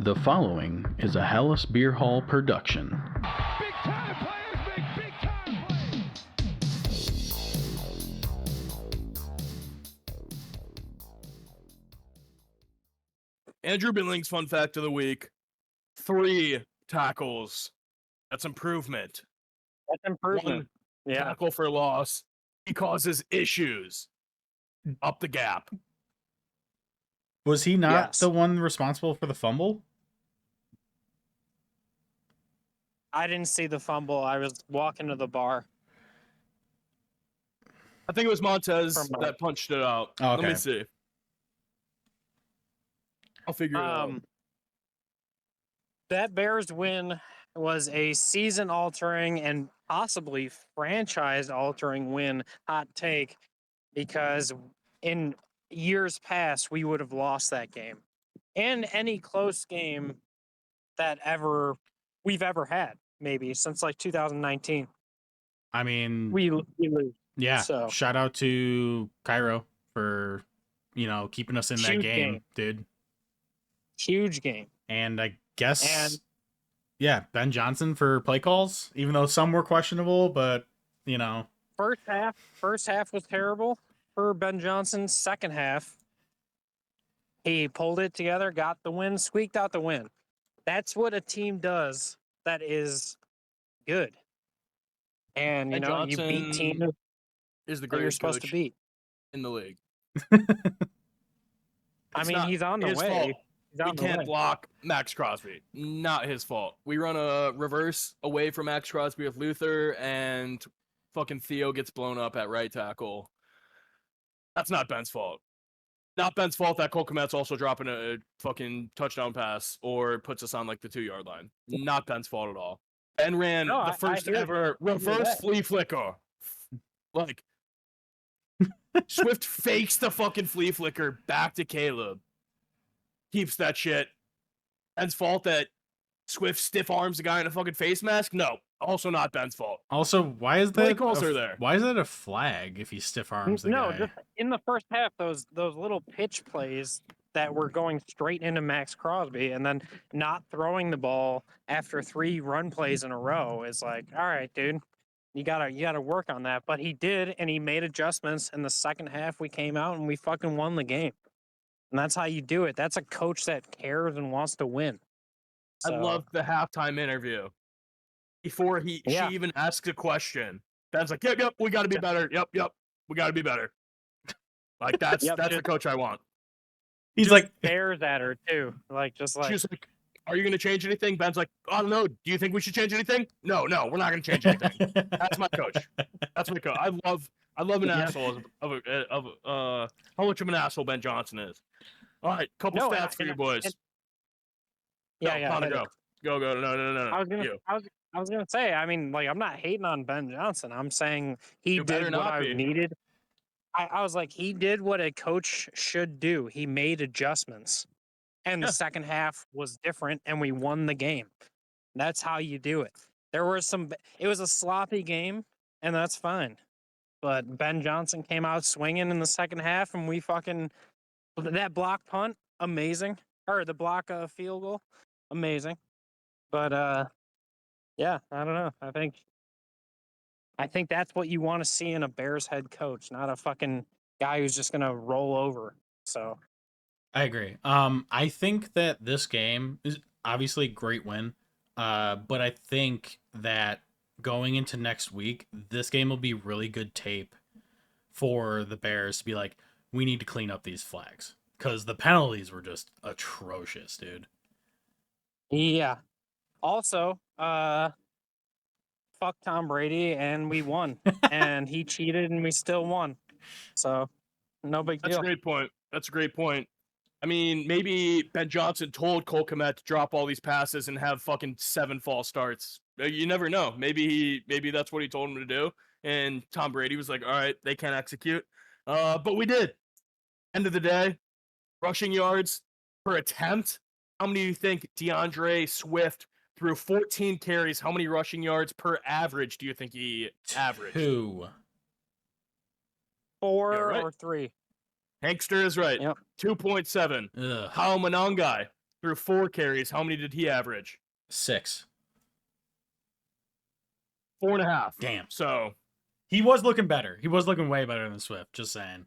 The following is a Hallis Beer Hall production. Big time players make big time plays. Andrew Billings, fun fact of the week: 3 tackles. That's improvement. That's improvement. 1 Yeah. tackle for loss. He causes issues up the gap. Was he not Yes. the one responsible for the fumble? I didn't see the fumble. I was walking to the bar. I think it was Montez From- that punched it out. Oh, Let me okay. see. I'll figure it out. That Bears win was a season-altering and possibly franchise-altering win. Hot take, because in years past we would have lost that game, and any close game that we've ever had, maybe since like 2019. I mean, We lose. yeah. so. Shout out to Cairo for, keeping us in that Huge game, game. dude. Huge game. And I guess, And- yeah, Ben Johnson for play calls, even though some were questionable, but First half was terrible for Ben Johnson. Second half, he pulled it together, got the win, squeaked out the win. That's what a team does that is good. And Ben you beat Johnson teams is the that you're greatest supposed coach to beat. in the league. I It's mean, not he's on the his way. fault. He's on We the can't way. block Max Crosby. Not his fault. We run a reverse away from Max Crosby with Luther, and fucking Theo gets blown up at right tackle. That's not Ben's fault. Not Ben's fault that Cole Kmet's also dropping a fucking touchdown pass or puts us on like the 2-yard line. Not Ben's fault at all. Ben ran No, the I first hear- ever I hear reverse that. flea flicker. Like, Swift fakes the fucking flea flicker back to Caleb. Keeps that shit. Ben's fault that Swift stiff arms the guy in a fucking face mask? No. Also not Ben's fault. also, why is Play that? calls are there. Why is that a flag if he stiff arms the No, guy? just in the first half, those little pitch plays that were going straight into Max Crosby and then not throwing the ball after 3 run plays in a row is like, all right, dude, you gotta work on that. But he did, and he made adjustments. In the second half, we came out and we fucking won the game. And that's how you do it. That's a coach that cares and wants to win. I So, love the halftime interview. Before Yeah. she even asks a question, Ben's like, yep, we got to be better. Yep, we got to be better. Like, that's Yep, the just- coach I want. He's just like, stares at her too, She's like, are you going to change anything? Ben's like, I don't know. Do you think we should change anything? No, we're not going to change anything. That's my coach. That's my coach. I love an Yeah. asshole of how much of an asshole Ben Johnson is. All right, couple No, stats for you boys. yeah. Connor, go. No. I was gonna, You. I was gonna say. I mean, like, I'm not hating on Ben Johnson. I'm saying he You better did what not I be. needed. I was like, he did what a coach should do. He made adjustments, and Yeah. the second half was different, and we won the game. That's how you do it. There were it was a sloppy game, and that's fine. But Ben Johnson came out swinging in the second half, and we fucking that block punt, amazing, or the block field goal, amazing. But yeah, I don't know. I think that's what you want to see in a Bears head coach, not a fucking guy who's just gonna roll over. So I agree. I think that this game is obviously a great win. But I think that going into next week, this game will be really good tape for the Bears to be like, we need to clean up these flags. Because the penalties were just atrocious, dude. yeah. Also, fuck Tom Brady, and we won, and he cheated, and we still won. So no big That's deal. a great point. I mean, maybe Ben Johnson told Cole Kmet to drop all these passes and have fucking 7 false starts. You never know. Maybe that's what he told him to do. And Tom Brady was like, all right, they can't execute. But we did. End of the day, rushing yards per attempt. How many do you think DeAndre Swift threw 14 carries? How many rushing yards per average do you think he averaged? 2. 4 Yeah, right. or 3. Hankster is right. Yep. 2.7. Ugh. Kyle Monangai, through 4 carries. How many did he average? 6. 4.5. Damn. So He was looking better. He was looking way better than Swift. Just saying.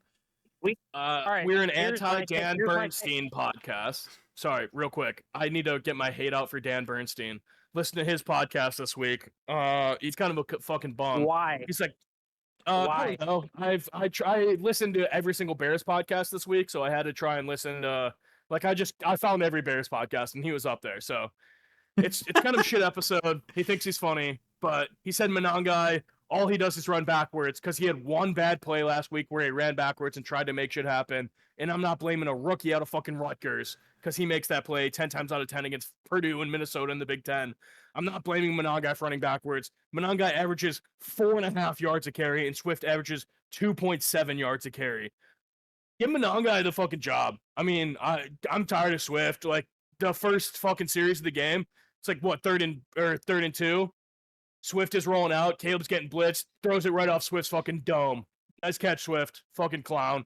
right, we're an here's my anti-Dan here's my Bernstein podcast. Sorry, real quick. I need to get my hate out for Dan Bernstein. Listen to his podcast this week. He's kind of a fucking bum. Why? He's like, Why? I don't know. I listened to every single Bears podcast this week, so I had to try and listen to I found every Bears podcast and he was up there. So it's kind of a shit episode. He thinks he's funny, but he said Monangai, all he does is run backwards because he had one bad play last week where he ran backwards and tried to make shit happen. And I'm not blaming a rookie out of fucking Rutgers because he makes that play 10 times out of 10 against Purdue and Minnesota in the Big Ten. I'm not blaming Monangai for running backwards. Monangai averages 4.5 yards a carry, and Swift averages 2.7 yards a carry. Give Monangai the fucking job. I mean, I'm tired of Swift. Like, the first fucking series of the game, it's like, what, third and 2? Swift is rolling out. Caleb's getting blitzed. Throws it right off Swift's fucking dome. Nice catch, Swift. Fucking clown.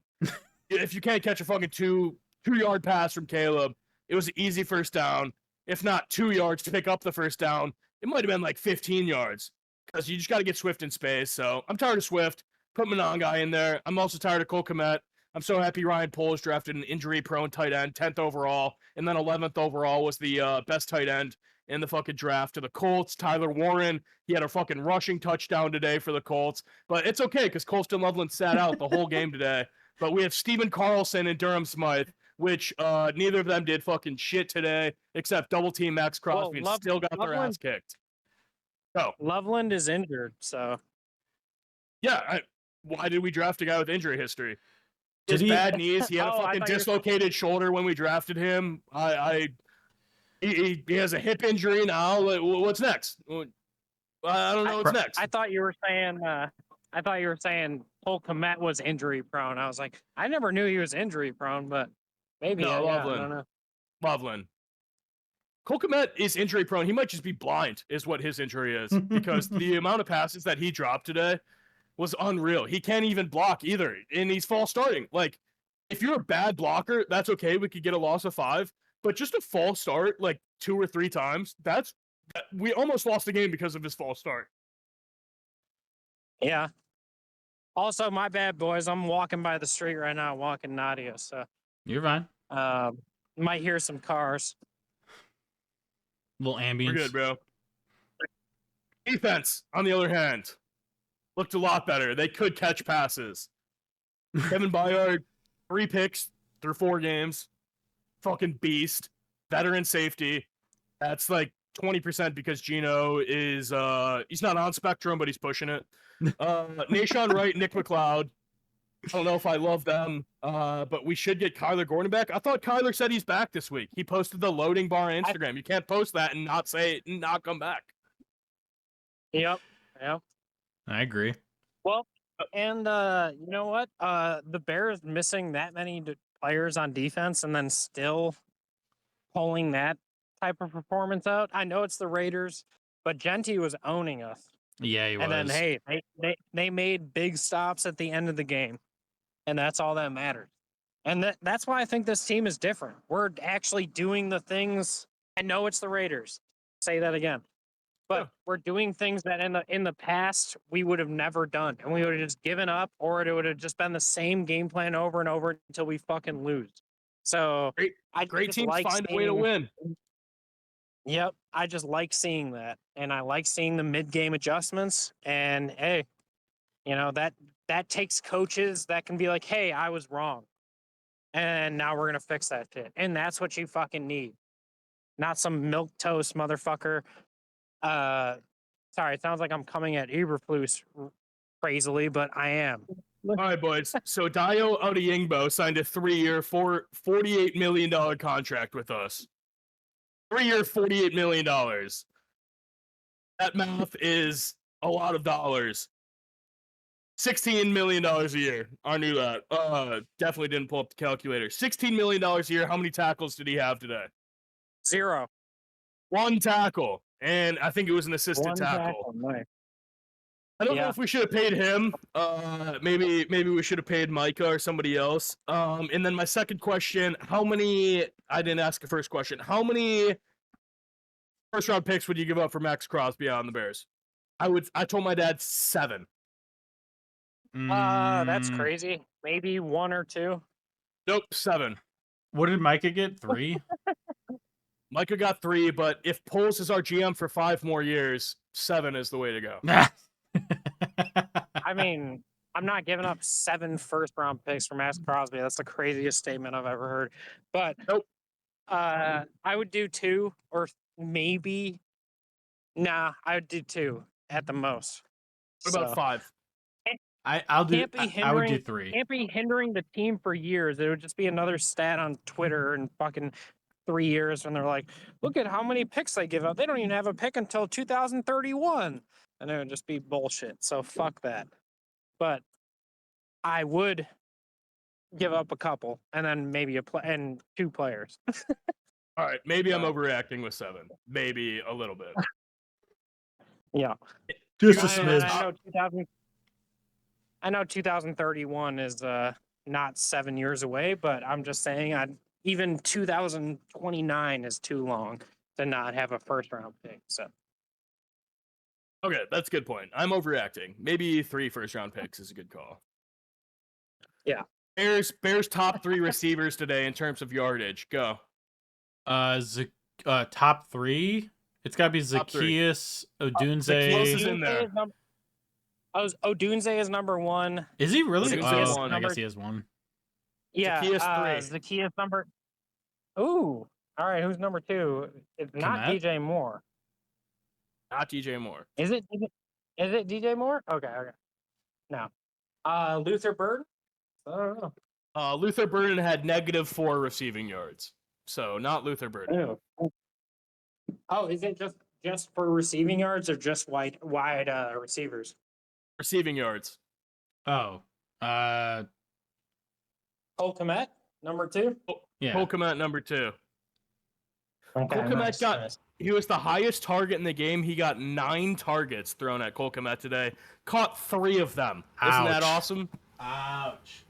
If you can't catch a fucking two-yard pass from Caleb, it was an easy first down. If not 2 yards to pick up the first down, it might have been like 15 yards because you just got to get Swift in space. So I'm tired of Swift. Put Monangai in there. I'm also tired of Cole Kmet. I'm so happy Ryan Poles drafted an injury-prone tight end, 10th overall, and then 11th overall was the best tight end in the fucking draft to the Colts. Tyler Warren, he had a fucking rushing touchdown today for the Colts. But it's okay because Colston Loveland sat out the whole game today. But we have Steven Carlson and Durham Smythe, which neither of them did fucking shit today, except double team Max Crosby and still got their ass kicked. So Loveland is injured, so yeah. Why did we draft a guy with injury history? Did His he- bad knees. He had a Oh, I fucking thought you were- dislocated shoulder when we drafted him. He has a hip injury now. What's next? I don't know what's next. I thought you were saying Cole Kmet was injury prone. I was like, I never knew he was injury prone, but maybe. No, yeah, I Loveland. don't know. Loveland. Cole Kmet is injury prone. He might just be blind, is what his injury is, because the amount of passes that he dropped today was unreal. He can't even block either, and he's false starting. Like, if you're a bad blocker, that's okay. We could get a loss of 5, but just a false start like 2 or 3 times, we almost lost the game because of his false start. Yeah. Also, my bad, boys. I'm walking by the street right now, walking Nadia. So You're fine. might hear some cars. Little ambience. We're good, bro. Defense, on the other hand, looked a lot better. They could catch passes. Kevin Byard, 3 picks through 4 games. Fucking beast. Veteran safety. That's like 20% because Gino is he's not on spectrum, but he's pushing it. Nashawn Wright, Nick McLeod. I don't know if I love them, but we should get Kyler Gordon back. I thought Kyler said he's back this week. He posted the loading bar on Instagram. You can't post that and not say it and not come back. Yep. I agree. Well, and you know what? The Bears missing that many players on defense and then still pulling that type of performance out. I know it's the Raiders, but Genty was owning us. Yeah, he was. And then, hey, they made big stops at the end of the game, and that's all that matters. And that's why I think this team is different. We're actually doing the things. I know it's the Raiders. Say that again. But we're doing things that in the past we would have never done, and we would have just given up, or it would have just been the same game plan over and over until we fucking lose. So Great teams find a way to win. Yep, I just like seeing that, and I like seeing the mid-game adjustments. And hey, you know that takes coaches that can be like, "Hey, I was wrong, and now we're gonna fix that shit." And that's what you fucking need, not some milquetoast motherfucker. Sorry, it sounds like I'm coming at Eberflus crazily, but I am. All right, boys. So Dio Odeyingbo signed a 3-year, $48 million contract with us. 3-year, $48 million. That math is a lot of dollars. $16 million a year. I knew that. Definitely didn't pull up the calculator. $16 million a year. How many tackles did he have today? 0. 1 tackle. And I think it was an assisted One tackle. nice. I don't know Yeah. if we should have paid him. Maybe we should have paid Micah or somebody else. And then my second question: how many? I didn't ask the first question. How many first round picks would you give up for Max Crosby on the Bears? I told my dad 7. That's Mm, crazy. Maybe 1 or 2. Nope, 7. What did Micah get? 3? Micah got 3, but if Poles is our GM for 5 more years, 7 is the way to go. I mean, I'm not giving up 7 first-round picks for Max Crosby. That's the craziest statement I've ever heard. But Nope. I would do 2 or maybe. Nah, I would do 2 at the most. What about So, 5? I would do hindering, 3. Can't be hindering the team for years. It would just be another stat on Twitter in fucking 3 years when they're like, look at how many picks they give up. They don't even have a pick until 2031. And it would just be bullshit. So fuck that. But I would give up a couple and then maybe and 2 players. All right, maybe I'm overreacting with 7. Maybe a little bit. Yeah. Just a I smidge. I know 2031 is not 7 years away, but I'm just saying even 2029 is too long to not have a first round pick. So Okay, that's a good point. I'm overreacting. Maybe 3 first round picks is a good call. Yeah. Bears top 3 receivers today in terms of yardage. Go. Top 3. It's got to be Top 3. Zacchaeus, Odunze. Zacchaeus is in there. Odunze is number 1. Is he really? Zacchaeus Oh, one. I guess he has 1. Yeah. Zacchaeus 3. Zacchaeus number. Ooh. All right. Who's number 2? It's not Komet? DJ Moore. Not DJ Moore. Is it? Is it DJ Moore? Okay. No. Luther Bird. I don't know. Luther Burden had -4 receiving yards. So not Luther Burden. Ew. Oh, is it just for receiving yards or just wide receivers? Receiving yards. Oh. Cole Kmet, number 2. Yeah. Cole Kmet number 2. Okay, Cole Kmet nice, got nice. he was the highest target in the game. He got 9 targets thrown at Cole Kmet today. Caught 3 of them. Isn't that Ouch. awesome? Ouch.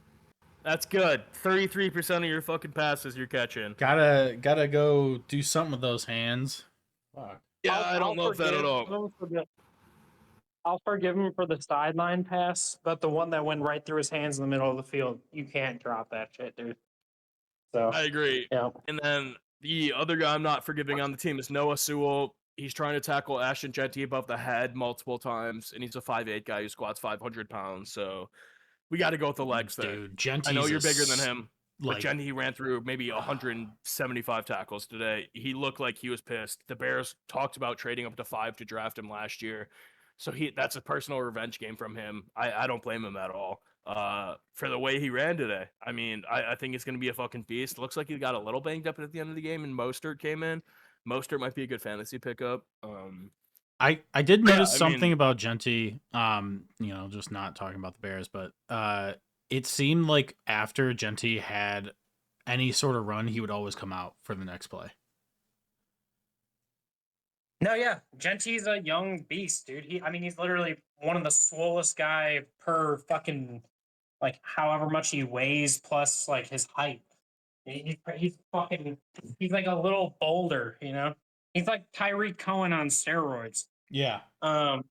That's good. 33% of your fucking passes you're catching. Gotta go do something with those hands. Fuck. Yeah, I don't love that at all. I'll forgive him for the sideline pass, but the one that went right through his hands in the middle of the field, you can't drop that shit, dude. So I agree. yeah. And then the other guy I'm not forgiving on the team is Noah Sewell. He's trying to tackle Ashton Jeanty above the head multiple times, and he's a 5'8" guy who squats 500 pounds. So we got to go with the legs there. Dude, Jeanty's I know you're bigger than him, but Like, Jeanty ran through maybe 175 tackles today. He looked like he was pissed. The Bears talked about trading up to 5 to draft him last year. So that's a personal revenge game from him. I don't blame him at all for the way he ran today. I mean, I think it's going to be a fucking beast. Looks like he got a little banged up at the end of the game, and Mostert came in. Mostert might be a good fantasy pickup. I did notice I something mean- about Jeanty. Just not talking about the Bears, but it seemed like after Jeanty had any sort of run, he would always come out for the next play. No, yeah. Genty's a young beast, dude. He's literally one of the swollest guy per fucking, like, however much he weighs plus, like, his height. He's like a little boulder, you know? He's like Tyreek Cohen on steroids. Yeah. And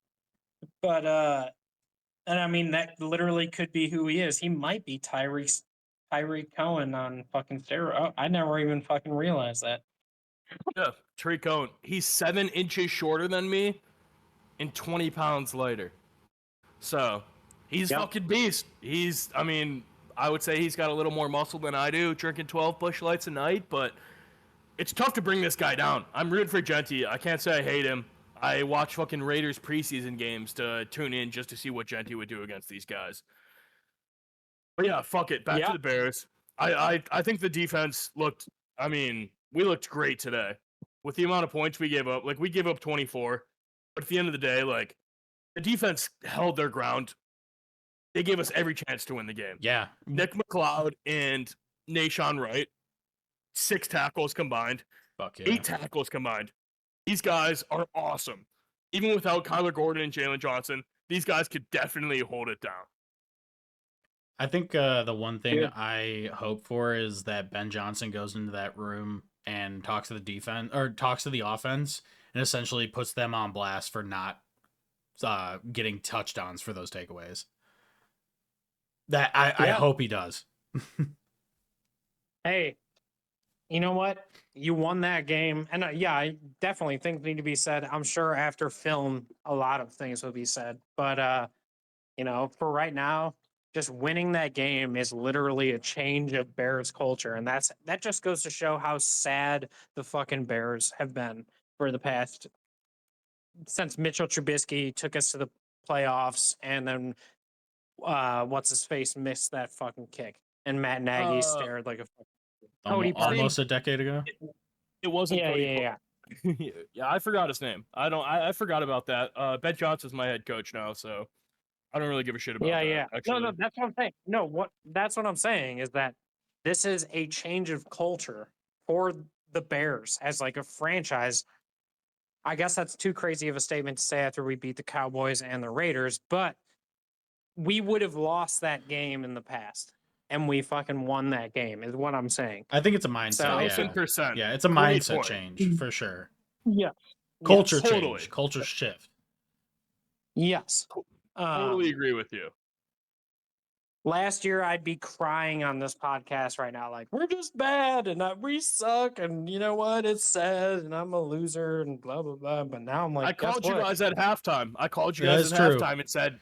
I mean, that literally could be who he is. He might be Tyreek Cohen on fucking steroids. Oh, I never even fucking realized that. Yeah, Tariq Cohen. He's 7 inches shorter than me and 20 pounds lighter. So he's fucking beast. I would say he's got a little more muscle than I do, drinking 12 Busch Lights a night, but it's tough to bring this guy down. I'm rooting for Jeanty. I can't say I hate him. I watch fucking Raiders preseason games to tune in just to see what Jeanty would do against these guys. But yeah, fuck it. Back to the Bears. I think the defense looked, we looked great today. With the amount of points we gave up, like, we gave up 24. But at the end of the day, like, the defense held their ground. They gave us every chance to win the game. Yeah. Nick McLeod and Nashawn Wright, 6 tackles combined. Fuck yeah. 8 tackles combined. These guys are awesome. Even without Kyler Gordon and Jalen Johnson, these guys could definitely hold it down. I think the one thing I hope for is that Ben Johnson goes into that room and talks to the defense or talks to the offense and essentially puts them on blast for not getting touchdowns for those takeaways. That I hope he does. Hey, you know what? You won that game. And I definitely think need to be said. I'm sure after film, a lot of things will be said. But, for right now, just winning that game is literally a change of Bears culture. And that just goes to show how sad the fucking Bears have been for the past, since Mitchell Trubisky took us to the playoffs and then what's his face missed that fucking kick. And Matt Nagy stared like a fucking Almost a decade ago. It wasn't Cody. Yeah. Yeah, I forgot his name. I forgot about that. Ben Johnson's my head coach now, so I don't really give a shit about that. Yeah. Actually. No, that's what I'm saying. That's what I'm saying is that this is a change of culture for the Bears as like a franchise. I guess that's too crazy of a statement to say after we beat the Cowboys and the Raiders, but we would have lost that game in the past. And we fucking won that game, is what I'm saying. I think it's a mindset. 1,000%. Yeah, it's a mindset change for sure. Yeah. Culture yes, change. totally. Culture shift. Yes. Totally agree with you. Last year, I'd be crying on this podcast right now, like, we're just bad and we suck. And you know what? It's sad and I'm a loser and blah, blah, blah. But now I'm like, I called you guys at halftime. Halftime and said,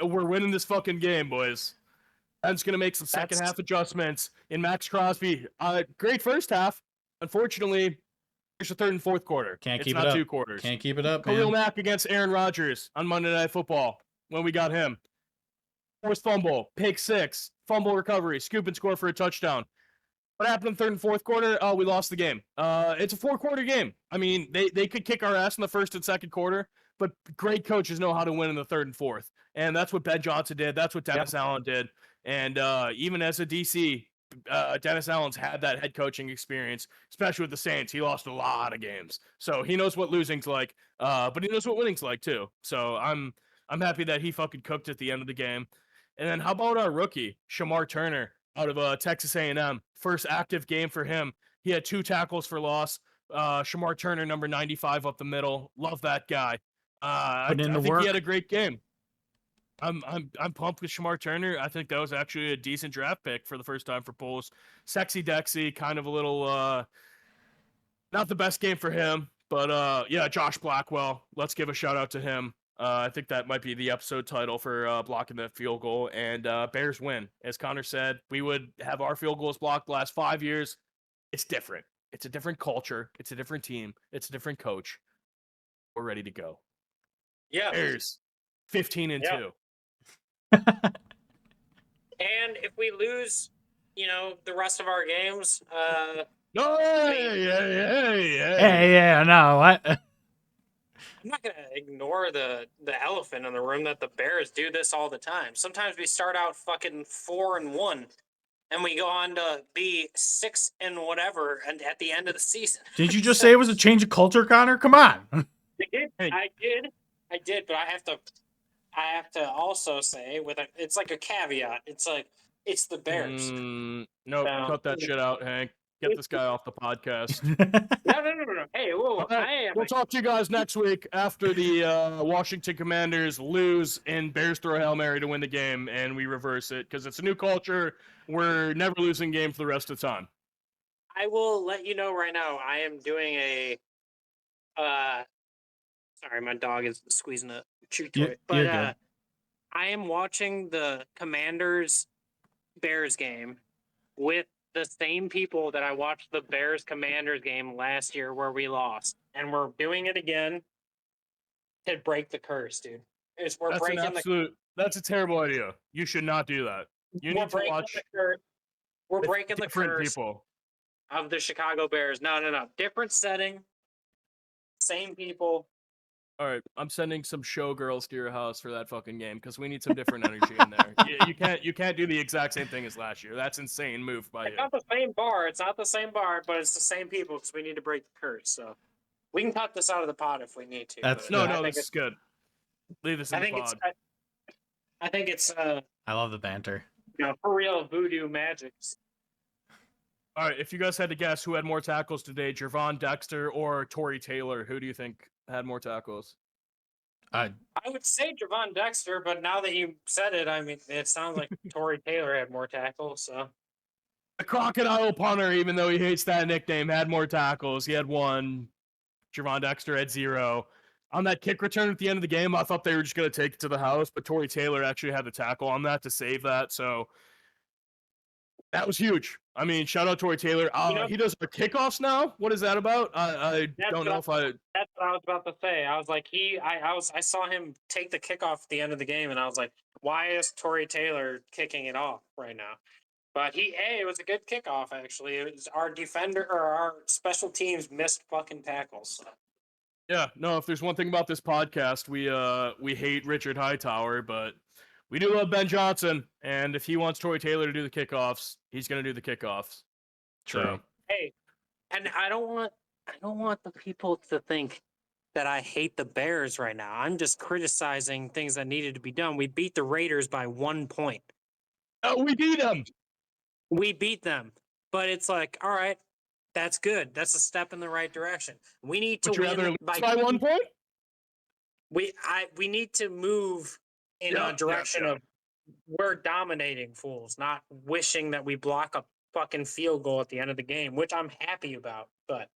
we're winning this fucking game, boys. Ben's going to make some second half adjustments in Max Crosby. Great first half. Unfortunately, there's the third and fourth quarter. Can't it's keep not it up. 2 quarters. Can't keep it up, Khalil man. Mack against Aaron Rodgers on Monday Night Football when we got him. Forced fumble, pick six, fumble recovery, scoop and score for a touchdown. What happened in third and fourth quarter? Oh, we lost the game. It's a 4-quarter game. I mean, they could kick our ass in the first and second quarter, but great coaches know how to win in the third and fourth. And that's what Ben Johnson did. That's what Dennis Allen did. And even as a DC, Dennis Allen's had that head coaching experience, especially with the Saints. He lost a lot of games. So he knows what losing's like, but he knows what winning's like too. So I'm happy that he fucking cooked at the end of the game. And then how about our rookie, Shamar Turner, out of Texas A&M? First active game for him. He had 2 tackles for loss. Shamar Turner, number 95 up the middle. Love that guy. I think he had a great game. I'm pumped with Shamar Turner. I think that was actually a decent draft pick for the first time for Bulls. Sexy Dexy, kind of a little not the best game for him, but yeah, Josh Blackwell. Let's give a shout out to him. I think that might be the episode title for blocking that field goal. And Bears win. As Connor said, we would have our field goals blocked the last 5 years. It's different. It's a different culture. It's a different team. It's a different coach. We're ready to go. Yeah. Bears, 15-2. And if we lose, the rest of our games, no, no, what? I'm not going to ignore the elephant in the room that the Bears do this all the time. Sometimes we start out fucking 4-1, and we go on to be 6 and whatever, and at the end of the season. Did you just say it was a change of culture, Connor? Come on. I did, but I have to also say it's like a caveat. It's like it's the Bears. No, cut that shit out, Hank. Get this guy off the podcast. No. Hey, whoa. Right, we'll talk to you guys next week after the Washington Commanders lose and Bears throw a Hail Mary to win the game, and we reverse it because it's a new culture. We're never losing game for the rest of the time. I will let you know right now. I am doing a. Sorry, my dog is squeezing a chew toy. But I am watching the Commanders Bears game with the same people that I watched the Bears Commanders game last year where we lost. And we're doing it again to break the curse, dude. That's a terrible idea. You should not do that. You need to watch. We're breaking the different curse people of the Chicago Bears. No. Different setting. Same people. All right, I'm sending some showgirls to your house for that fucking game because we need some different energy in there. You can't do the exact same thing as last year. That's insane move by you. It's not the same bar. It's not the same bar, but it's the same people because we need to break the curse. So we can cut this out of the pod if we need to. This is good. Leave this in the pod. I think it's I love the banter. for real voodoo magic. All right, if you guys had to guess who had more tackles today, Javon Dexter or Torrey Taylor, who do you think had more tackles? I would say Javon Dexter, but now that you said it, I mean, it sounds like Torrey Taylor had more tackles. So The Crocodile Punter, even though he hates that nickname, had more tackles. He had 1. Javon Dexter had 0. On that kick return at the end of the game, I thought they were just going to take it to the house, but Torrey Taylor actually had the tackle on that to save that. So that was huge. I mean, shout out Torrey Taylor. He does the kickoffs now. What is that about? I don't know if I. That's what I was about to say. I was like, I saw him take the kickoff at the end of the game, and I was like, why is Torrey Taylor kicking it off right now? But it was a good kickoff actually. It was our defender or our special teams missed fucking tackles. So. Yeah, no. If there's one thing about this podcast, we hate Richard Hightower, but we do love Ben Johnson. And if he wants Torrey Taylor to do the kickoffs, he's going to do the kickoffs. True. So. Hey, and I don't want the people to think that I hate the Bears right now. I'm just criticizing things that needed to be done. We beat the Raiders by 1 point. Oh, we beat them. We beat them, but it's like, all right, that's good. That's a step in the right direction. We need to win by 1 point. We need to move in a direction of we're dominating fools, not wishing that we block a fucking field goal at the end of the game, which I'm happy about. But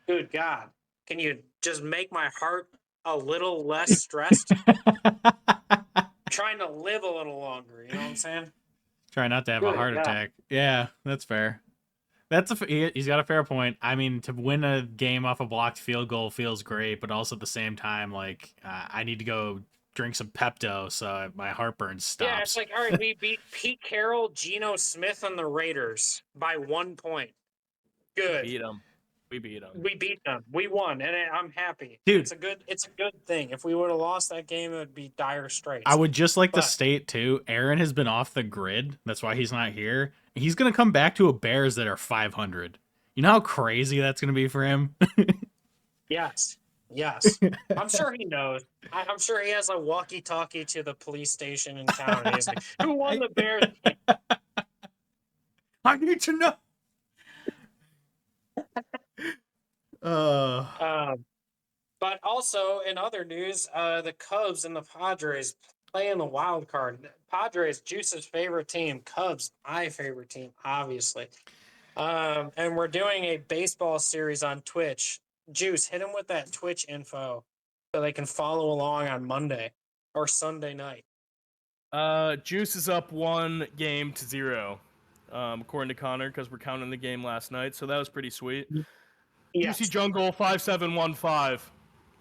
good God, can you just make my heart a little less stressed? I'm trying to live a little longer. You know what I'm saying? Try not to have a heart attack. Yeah, that's fair. He's got a fair point. I mean, to win a game off a blocked field goal feels great, but also at the same time, like I need to go drink some Pepto so my heartburn stops. Yeah, it's like, all right, we beat Pete Carroll, Geno Smith, and the Raiders by 1 point. Good. We beat them. We beat them. We won, and I'm happy. Dude, it's a good thing. If we would have lost that game, it would be dire straits. I would just like to state too, Aaron has been off the grid. That's why he's not here. He's gonna come back to a Bears that are 500. You know how crazy that's gonna be for him? Yes. I'm sure he knows. I'm sure he has a walkie-talkie to the police station in town. And he's like, who won the Bears? I need to know. But also in other news, the Cubs and the Padres play in the wild card. Padres, Juice's favorite team. Cubs, my favorite team, obviously. And we're doing a baseball series on Twitch. Juice, hit them with that Twitch info so they can follow along on Monday or Sunday night. Juice is up 1-0, according to Connor, because we're counting the game last night, so that was pretty sweet. Yes. Juicy Jungle 5715.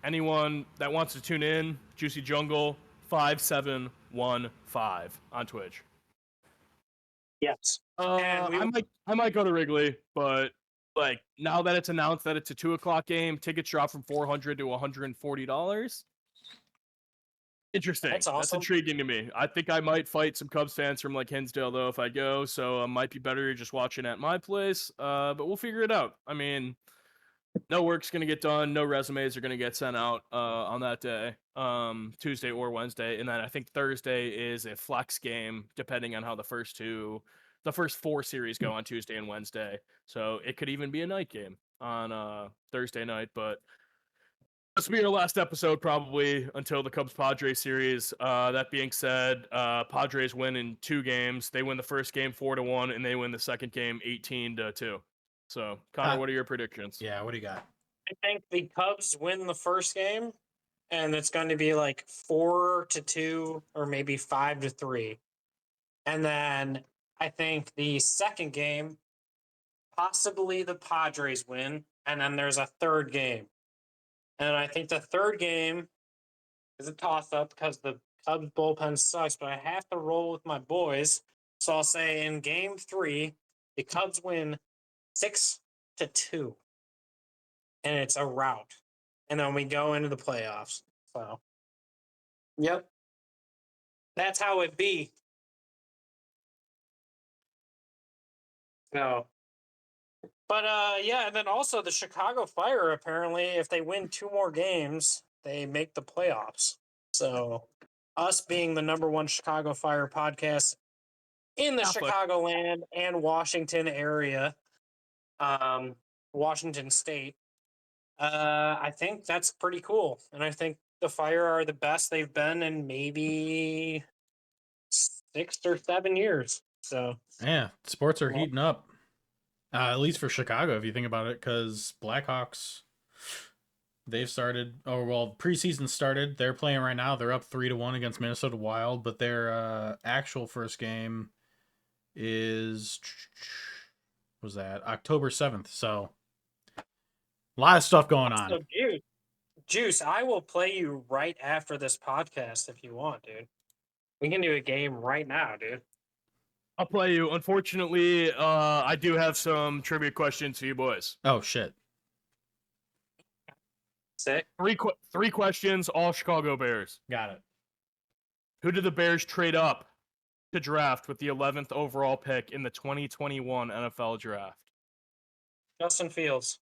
Anyone that wants to tune in, Juicy Jungle 5715 on Twitch. Yes. I might go to Wrigley, but like now that it's announced that it's a 2:00 game, tickets drop from $400 to $140. Interesting. That's awesome. That's intriguing to me. I think I might fight some Cubs fans from like Hinsdale though if I go, so it might be better just watching at my place. But we'll figure it out. I mean, no work's gonna get done, no resumes are gonna get sent out on that day, Tuesday or Wednesday, and then I think Thursday is a flex game depending on how the first 4 series go on Tuesday and Wednesday. So it could even be a night game on Thursday night, but this will be our last episode probably until the Cubs-Padres series. That being said, Padres win in 2 games. They win the first game 4-1, and they win the second game 18-2. So, Connor, what are your predictions? Yeah, what do you got? I think the Cubs win the first game, and it's going to be like 4-2 or maybe 5-3. And then I think the second game, possibly the Padres win, and then there's a third game. And I think the third game is a toss-up because the Cubs bullpen sucks, but I have to roll with my boys. So I'll say in game 3, the Cubs win 6-2. And it's a rout. And then we go into the playoffs. So, yep. That's how it be. So, but yeah, and then also the Chicago Fire, apparently, if they win 2 more games, they make the playoffs. So, us being the #1 Chicago Fire podcast in the Catholic. Chicagoland and Washington area, Washington State, I think that's pretty cool. And I think the Fire are the best they've been in maybe 6 or 7 years. So Yeah, sports are heating up. At least for Chicago, if you think about it, because Blackhawks, they've started. Oh well, preseason started. They're playing right now. They're up 3-1 against Minnesota Wild, but their actual first game is was that October 7th. So a lot of stuff going on. So, Juice, I will play you right after this podcast if you want, dude. We can do a game right now, dude. I'll play you. Unfortunately, I do have some trivia questions for you boys. Oh shit! Sick. Three questions, all Chicago Bears. Got it. Who did the Bears trade up to draft with the 11th overall pick in the 2021 NFL Draft? Justin Fields.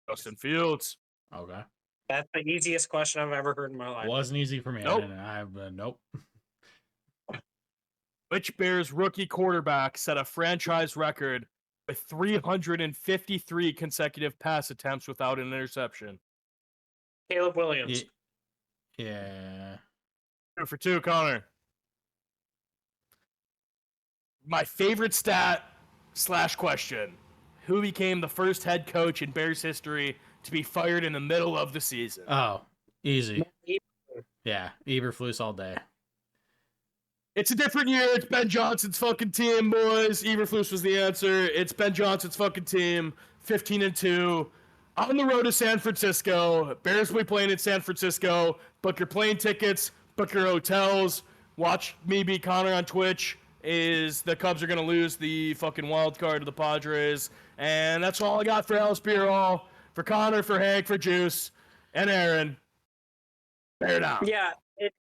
Justin Fields. Okay. That's the easiest question I've ever heard in my life. Wasn't easy for me. Nope. Nope. Which Bears rookie quarterback set a franchise record with 353 consecutive pass attempts without an interception? Caleb Williams. Yeah. 2 for 2, Connor. My favorite stat / question. Who became the first head coach in Bears history to be fired in the middle of the season? Oh, easy. Yeah, Eberflus all day. It's a different year. It's Ben Johnson's fucking team, boys. Eberflus was the answer. It's Ben Johnson's fucking team. 15-2. On the road to San Francisco. Bears will be playing in San Francisco. Book your plane tickets. Book your hotels. Watch me beat Connor on Twitch. The Cubs are going to lose the fucking wild card to the Padres. And that's all I got for Alice Beer Hall. For Connor, for Hank, for Juice, and Aaron. Bear down. Yeah.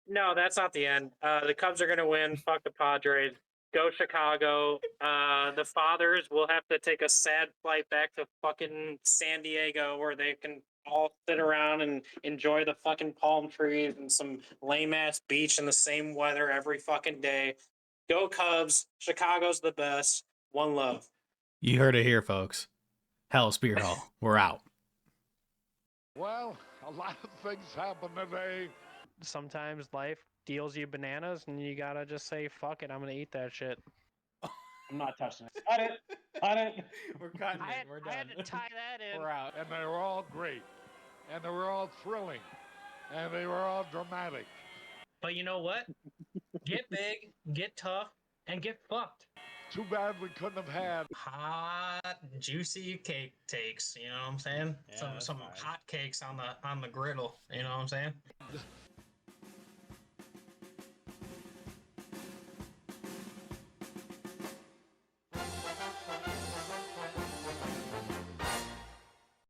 No, that's not the end. The Cubs are going to win. Fuck the Padres. Go Chicago. The fathers will have to take a sad flight back to fucking San Diego where they can all sit around and enjoy the fucking palm trees and some lame-ass beach in the same weather every fucking day. Go Cubs. Chicago's the best. One love. You heard it here, folks. Hell, Spear Hall. We're out. Well, a lot of things happen today. Sometimes life deals you bananas and you gotta just say, fuck it, I'm gonna eat that shit. I'm not touching it. Cut it. Cut it. We're cutting it. We're done. I had to tie that in. We're out. And they were all great. And they were all thrilling. And they were all dramatic. But you know what? Get big, get tough, and get fucked. Too bad we couldn't have had Hot, juicy cake takes, you know what I'm saying? Yeah, some fine. hot cakes on the griddle, you know what I'm saying?